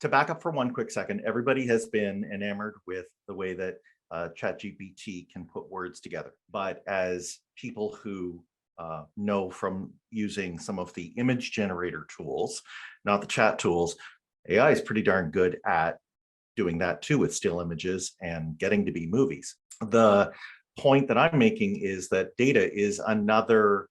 To back up for one quick second, everybody has been enamored with the way that ChatGPT can put words together. But as people who know from using some of the image generator tools, not the chat tools, AI is pretty darn good at doing that too with still images and getting to be movies. The point that I'm making is that data is another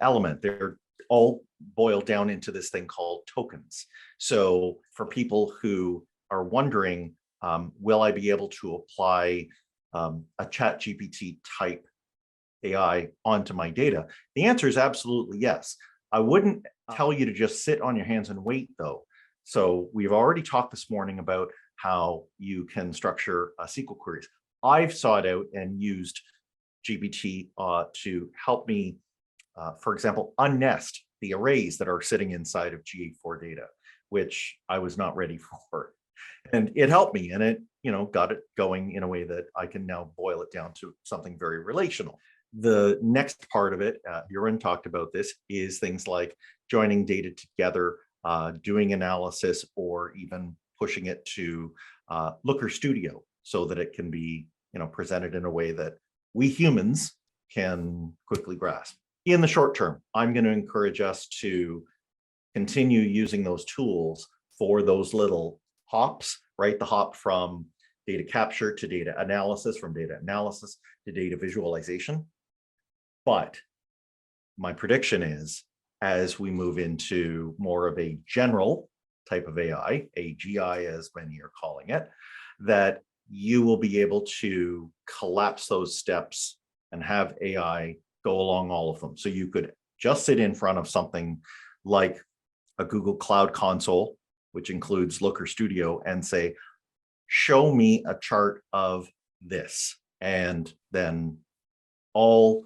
element. They're all boiled down into this thing called tokens. So for people who are wondering, will I be able to apply a chat GPT type AI onto my data? The answer is absolutely yes. I wouldn't tell you to just sit on your hands and wait though. So we've already talked this morning about how you can structure SQL queries. I've sought out and used GPT to help me, for example, unnest the arrays that are sitting inside of GA4 data, which I was not ready for. And it helped me, and it, got it going in a way that I can now boil it down to something very relational. The next part of it, Bjorn talked about this, is things like joining data together, doing analysis, or even pushing it to Looker Studio so that it can be, presented in a way that we humans can quickly grasp. In the short term, I'm going to encourage us to continue using those tools for those little hops, right? The hop from data capture to data analysis, from data analysis to data visualization. But my prediction is, as we move into more of a general type of AI, AGI as many are calling it, that you will be able to collapse those steps and have AI go along all of them. So you could just sit in front of something like a Google Cloud Console, which includes Looker Studio, and say, show me a chart of this. And then all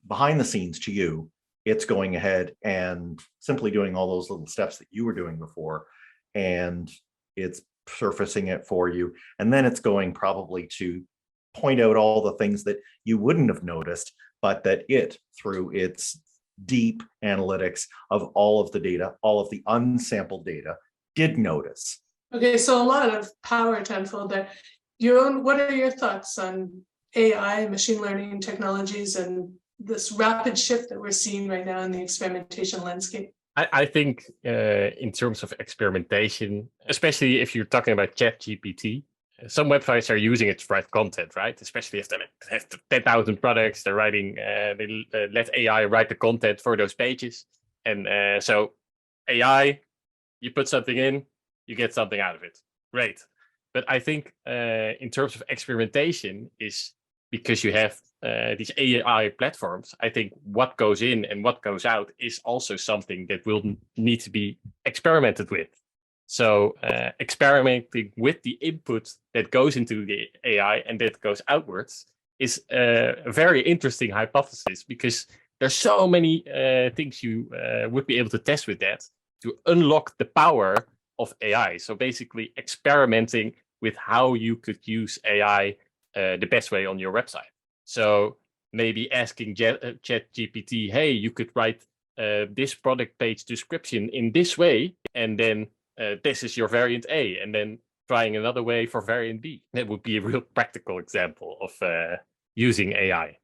behind the scenes to you, it's going ahead and simply doing all those little steps that you were doing before, and it's surfacing it for you. And then it's going probably to point out all the things that you wouldn't have noticed, but that it, through its deep analytics of all of the data, all of the unsampled data, did notice. Okay, so a lot of power to unfold there. What are your thoughts on AI, machine learning technologies, and this rapid shift that we're seeing right now in the experimentation landscape? I think in terms of experimentation, especially if you're talking about ChatGPT, some websites are using it to write content, right? Especially if they have 10,000 products, they're writing, they let AI write the content for those pages. And so AI, you put something in, you get something out of it. Great. But I think in terms of experimentation is because you have these AI platforms, I think what goes in and what goes out is also something that will need to be experimented with. So experimenting with the input that goes into the AI and that goes outwards is a very interesting hypothesis, because there's so many things you would be able to test with that to unlock the power of AI. So basically experimenting with how you could use AI the best way on your website. So maybe asking ChatGPT, hey, you could write this product page description in this way, and then this is your variant A, and then trying another way for variant B. That would be a real practical example of using AI.